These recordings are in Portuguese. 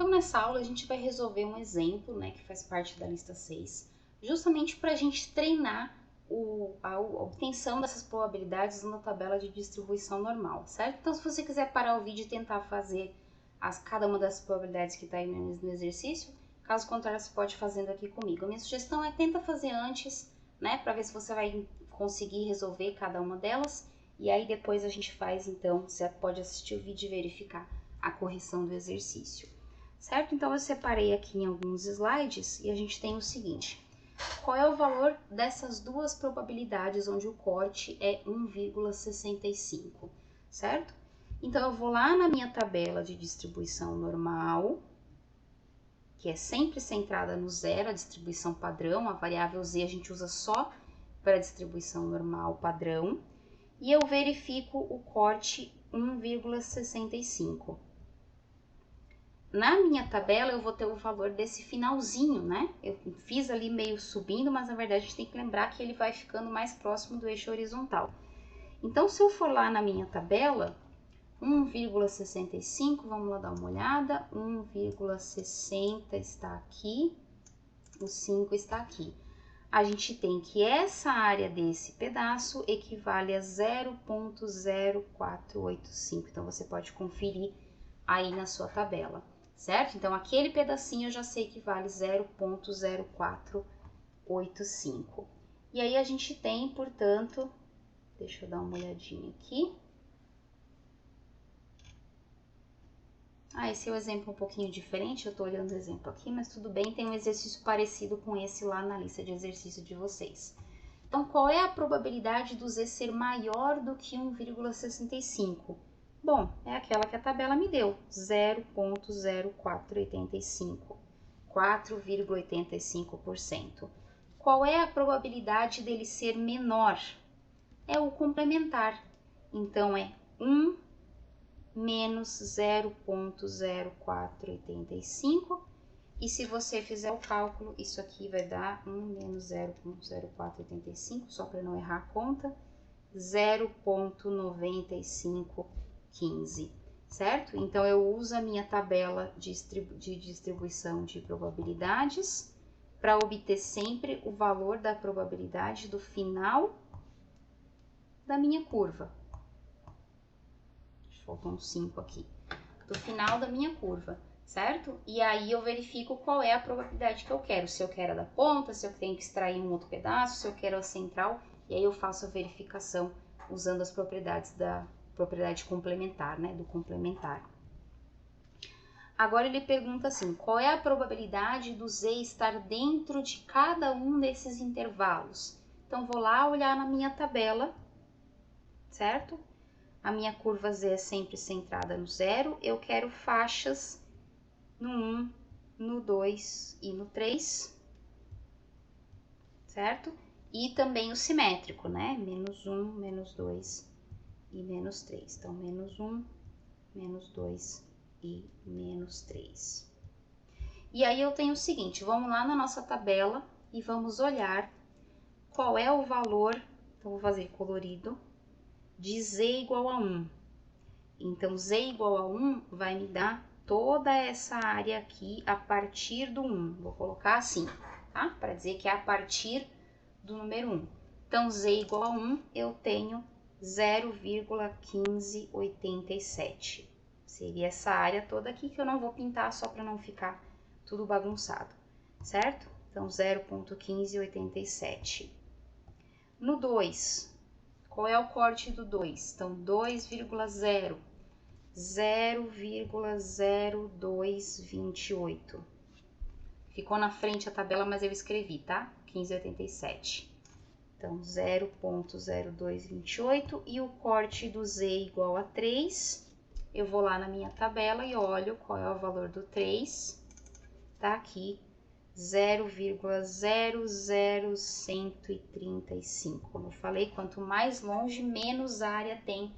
Então, nessa aula, a gente vai resolver um exemplo, né, que faz parte da lista 6, justamente para a gente treinar a obtenção dessas probabilidades na tabela de distribuição normal, certo? Então, se você quiser parar o vídeo e tentar fazer cada uma das probabilidades que está aí no exercício, caso contrário, você pode fazendo aqui comigo. A minha sugestão é tenta fazer antes, né, para ver se você vai conseguir resolver cada uma delas, e aí depois a gente faz, então, você pode assistir o vídeo e verificar a correção do exercício. Certo? Então, eu separei aqui em alguns slides e a gente tem o seguinte. Qual é o valor dessas duas probabilidades onde o corte é 1,65, certo? Então, eu vou lá na minha tabela de distribuição normal, que é sempre centrada no zero, a distribuição padrão, a variável z a gente usa só para a distribuição normal padrão, e eu verifico o corte 1,65. Na minha tabela, eu vou ter o valor desse finalzinho, né? Eu fiz ali meio subindo, mas na verdade a gente tem que lembrar que ele vai ficando mais próximo do eixo horizontal. Então, se eu for lá na minha tabela, 1,65, vamos lá dar uma olhada, 1,60 está aqui, o 5 está aqui. A gente tem que essa área desse pedaço equivale a 0,0485, então você pode conferir aí na sua tabela. Certo? Então, aquele pedacinho eu já sei que vale 0,0485. E aí, a gente tem, portanto, deixa eu dar uma olhadinha aqui. Esse é o exemplo um pouquinho diferente, eu tô olhando o exemplo aqui, mas tudo bem, tem um exercício parecido com esse lá na lista de exercício de vocês. Então, qual é a probabilidade do z ser maior do que 1,65? Bom, é aquela que a tabela me deu, 0,0485, 4,85%. Qual é a probabilidade dele ser menor? É o complementar. Então, é 1 menos 0,0485. E se você fizer o cálculo, isso aqui vai dar 1 menos 0,0485, só para não errar a conta, 0,9515, certo? Então, eu uso a minha tabela de distribuição de probabilidades para obter sempre o valor da probabilidade do final da minha curva. Faltam 5 aqui. Do final da minha curva, certo? E aí eu verifico qual é a probabilidade que eu quero. Se eu quero a da ponta, se eu tenho que extrair um outro pedaço, se eu quero a central. E aí eu faço a verificação usando as propriedades da propriedade complementar, né? Do complementar. Agora ele pergunta assim, qual é a probabilidade do z estar dentro de cada um desses intervalos? Então, vou lá olhar na minha tabela, certo? A minha curva z é sempre centrada no 0, eu quero faixas no 1, no 2 e no 3, certo? E também o simétrico, né? Menos 1, menos 2 e menos 3. Então, menos 1, menos 2 e menos 3. E aí, eu tenho o seguinte, vamos lá na nossa tabela e vamos olhar qual é o valor, então, vou fazer colorido, de z igual a 1. Então, z igual a 1 vai me dar toda essa área aqui a partir do 1. Vou colocar assim, tá? Para dizer que é a partir do número 1. Então, z igual a 1, eu tenho 0,1587. Seria essa área toda aqui que eu não vou pintar só para não ficar tudo bagunçado, certo? Então, 0,1587. No 2, qual é o corte do 2? Então, 2,0. 0,0228. Ficou na frente a tabela, mas eu escrevi, tá? 1587. Então, 0,0228 e o corte do z igual a 3. Eu vou lá na minha tabela e olho qual é o valor do 3. Tá aqui, 0,00135. Como eu falei, quanto mais longe, menos área tem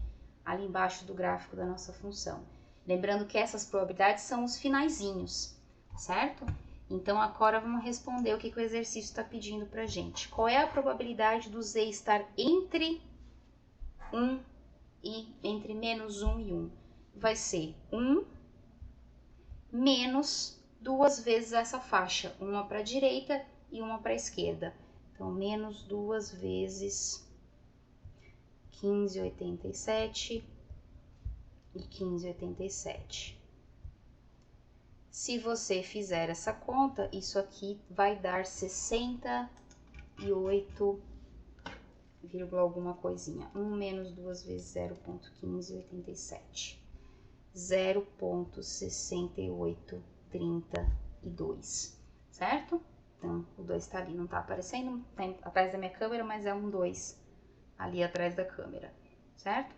ali embaixo do gráfico da nossa função. Lembrando que essas probabilidades são os finaizinhos, certo? Então, agora vamos responder o que o exercício está pedindo para a gente. Qual é a probabilidade do z estar entre menos 1 e 1? Vai ser 1 menos duas vezes essa faixa, uma para a direita e uma para a esquerda. Então, menos duas vezes 15,87 e 15,87. Se você fizer essa conta, isso aqui vai dar 68, alguma coisinha. 1 menos 2 vezes 0,1587. 0,6832, certo? Então, o 2 tá ali, não tá aparecendo, tá atrás da minha câmera, mas é um 2 ali atrás da câmera, certo?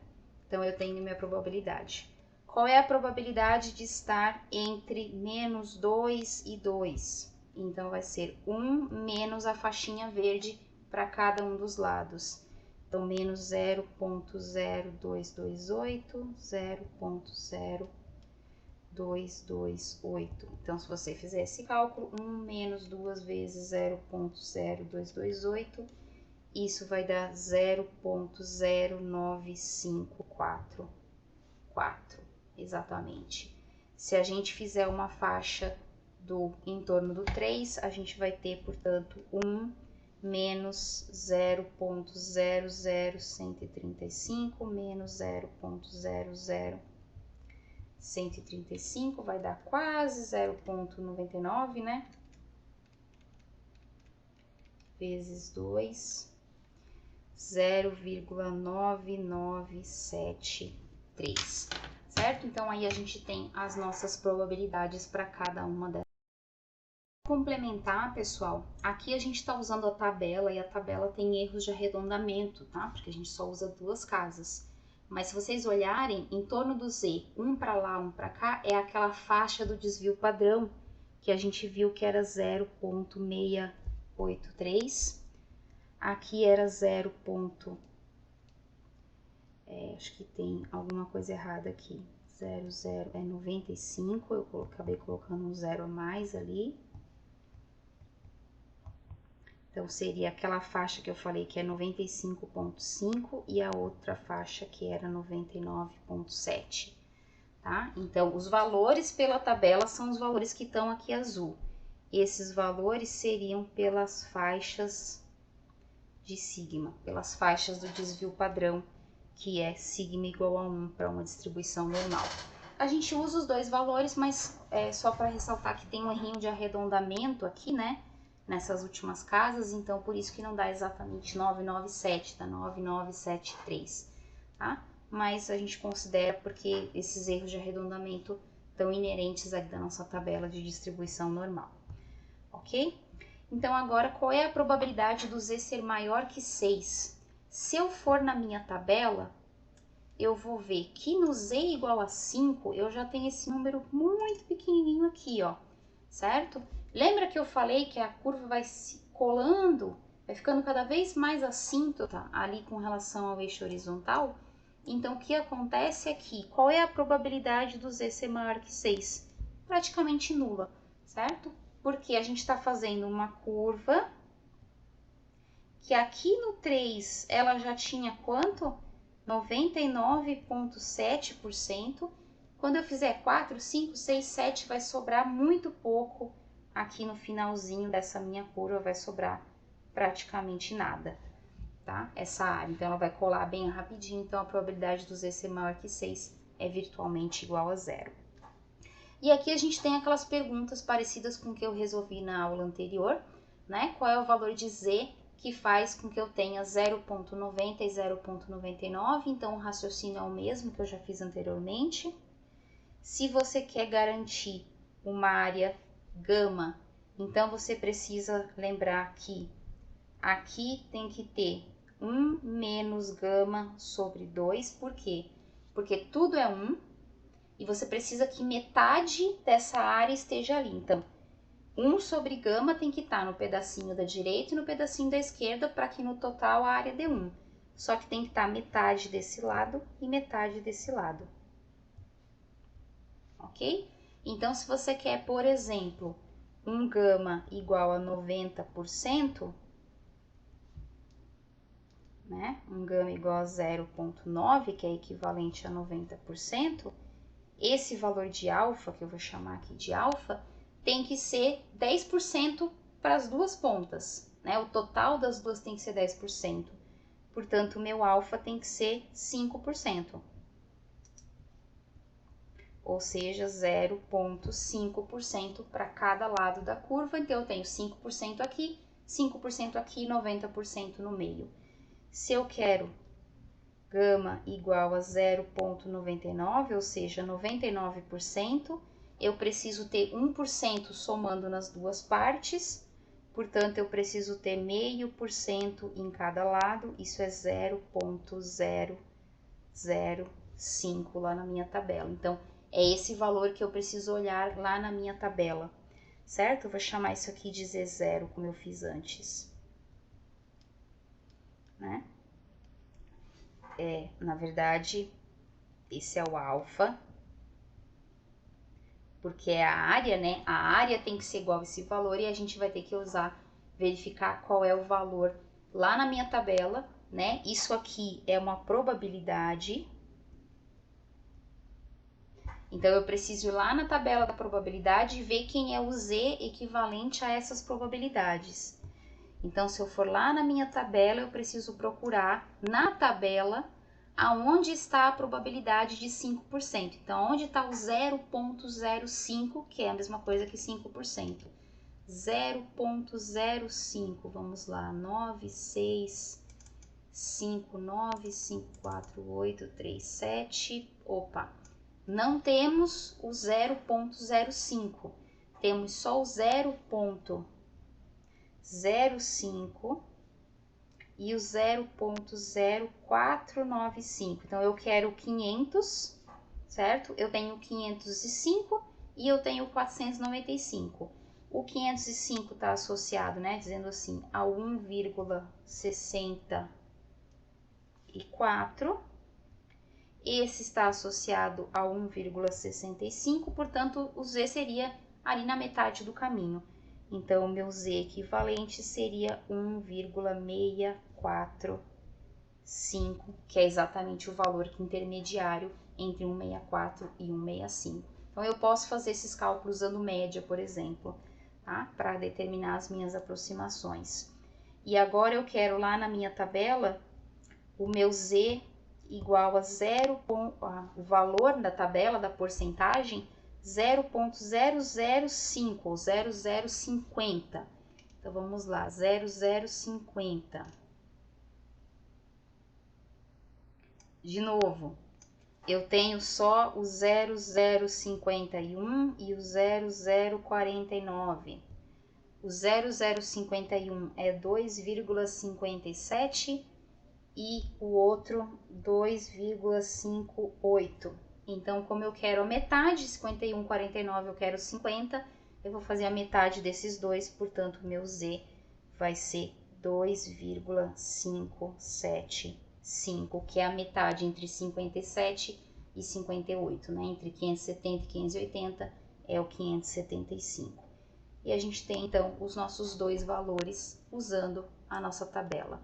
Então, eu tenho minha probabilidade. Qual é a probabilidade de estar entre menos 2 e 2? Então, vai ser 1 menos a faixinha verde para cada um dos lados. Então, menos 0,0228, 0,0228. Então, se você fizer esse cálculo, 1 menos 2 vezes 0,0228, isso vai dar 0,0954. Exatamente. Se a gente fizer uma faixa em torno do 3, a gente vai ter, portanto, 1 menos 0,00135 menos 0,00135 vai dar quase 0,99, né? Vezes 2, 0,9973, certo? Então, aí a gente tem as nossas probabilidades para cada uma delas. Complementar, pessoal, aqui a gente está usando a tabela e a tabela tem erros de arredondamento, tá? Porque a gente só usa duas casas. Mas se vocês olharem, em torno do Z, um para lá, um para cá, é aquela faixa do desvio padrão que a gente viu que era 0,683. Aqui era 0. Acho que tem alguma coisa errada aqui. 0,0 é 95, eu acabei colocando um zero a mais ali. Então, seria aquela faixa que eu falei que é 95,5 e a outra faixa que era 99,7, tá? Então, os valores pela tabela são os valores que estão aqui azul. Esses valores seriam pelas faixas de sigma, pelas faixas do desvio padrão, que é sigma igual a 1 para uma distribuição normal. A gente usa os dois valores, mas só para ressaltar que tem um errinho de arredondamento aqui, né? Nessas últimas casas, então por isso que não dá exatamente 997, dá 9973, tá? Mas a gente considera porque esses erros de arredondamento estão inerentes aqui da nossa tabela de distribuição normal, ok? Então agora, qual é a probabilidade do Z ser maior que 6? Se eu for na minha tabela, eu vou ver que no Z igual a 5, eu já tenho esse número muito pequenininho aqui, ó, certo? Lembra que eu falei que a curva vai se colando, vai ficando cada vez mais assíntota ali com relação ao eixo horizontal? Então, o que acontece aqui? Qual é a probabilidade do Z ser maior que 6? Praticamente nula, certo? Porque a gente está fazendo uma curva que aqui no 3 ela já tinha quanto? 99,7%. Quando eu fizer 4, 5, 6, 7, vai sobrar muito pouco. Aqui no finalzinho dessa minha curva vai sobrar praticamente nada, tá? Essa área, então ela vai colar bem rapidinho, então a probabilidade do Z ser maior que 6 é virtualmente igual a zero. E aqui a gente tem aquelas perguntas parecidas com o que eu resolvi na aula anterior, né? Qual é o valor de Z que faz com que eu tenha 0,90 e 0,99, então o raciocínio é o mesmo que eu já fiz anteriormente. Se você quer garantir uma área gama, então você precisa lembrar que aqui tem que ter 1 menos gama sobre 2, por quê? Porque tudo é 1 e você precisa que metade dessa área esteja ali. Então, 1 sobre gama tem que estar no pedacinho da direita e no pedacinho da esquerda para que no total a área dê 1. Só que tem que estar metade desse lado e metade desse lado. Ok? Então, se você quer, por exemplo, um gama igual a 90%, né? Um gama igual a 0,9, que é equivalente a 90%, esse valor de alfa, que eu vou chamar aqui de alfa, tem que ser 10% para as duas pontas, né? O total das duas tem que ser 10%. Portanto, o meu alfa tem que ser 5%. Ou seja, 0,5% para cada lado da curva. Então, eu tenho 5% aqui, 5% aqui e 90% no meio. Se eu quero gama igual a 0,99, ou seja, 99%, eu preciso ter 1% somando nas duas partes, portanto, eu preciso ter 0,5% em cada lado, isso é 0,005 lá na minha tabela. Então, é esse valor que eu preciso olhar lá na minha tabela, certo? Eu vou chamar isso aqui de Z0, como eu fiz antes, né? Na verdade, esse é o alfa, porque é a área, né? A área tem que ser igual a esse valor e a gente vai ter que verificar qual é o valor lá na minha tabela, né? Isso aqui é uma probabilidade. Então, eu preciso ir lá na tabela da probabilidade e ver quem é o Z equivalente a essas probabilidades. Então, se eu for lá na minha tabela, eu preciso procurar na tabela aonde está a probabilidade de 5%. Então, onde está o 0,05, que é a mesma coisa que 5%. 0,05, vamos lá, 9, 6, 5, 9, 5, 4, 8, 3, 7, opa, não temos o 0,05, temos só o 0,05 e o 0,0495. Então, eu quero 500, certo? Eu tenho 505 e eu tenho 495. O 505 está associado, né, dizendo assim, a 1,64. Esse está associado a 1,65, portanto, o Z seria ali na metade do caminho. Então, o meu Z equivalente seria 1,645, que é exatamente o valor intermediário entre 164 e 165. Então, eu posso fazer esses cálculos usando média, por exemplo, tá? Para determinar as minhas aproximações. E agora eu quero lá na minha tabela o meu Z igual a o valor da tabela da porcentagem 0,005 ou 0,050. Então, vamos lá, 0,050. De novo, eu tenho só o 0,051 e o 0,049. O 0,051 é 2,57 e o outro 2,58. Então, como eu quero a metade, 51, 49, eu quero 50, eu vou fazer a metade desses dois, portanto, meu Z vai ser 2,575, que é a metade entre 57 e 58, né? Entre 570 e 580 é o 575. E a gente tem, então, os nossos dois valores usando a nossa tabela.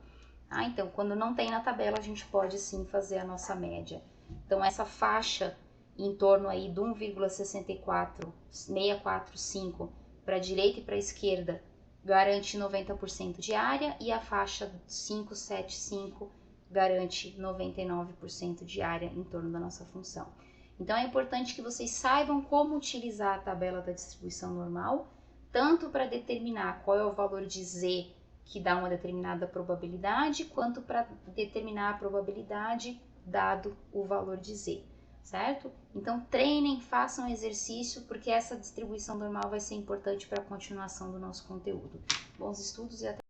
Então, quando não tem na tabela, a gente pode sim fazer a nossa média. Então, essa faixa em torno aí de 1,645 para a direita e para a esquerda garante 90% de área e a faixa 575 garante 99% de área em torno da nossa função. Então, é importante que vocês saibam como utilizar a tabela da distribuição normal, tanto para determinar qual é o valor de Z que dá uma determinada probabilidade, quanto para determinar a probabilidade dado o valor de Z, certo? Então, treinem, façam exercício, porque essa distribuição normal vai ser importante para a continuação do nosso conteúdo. Bons estudos e até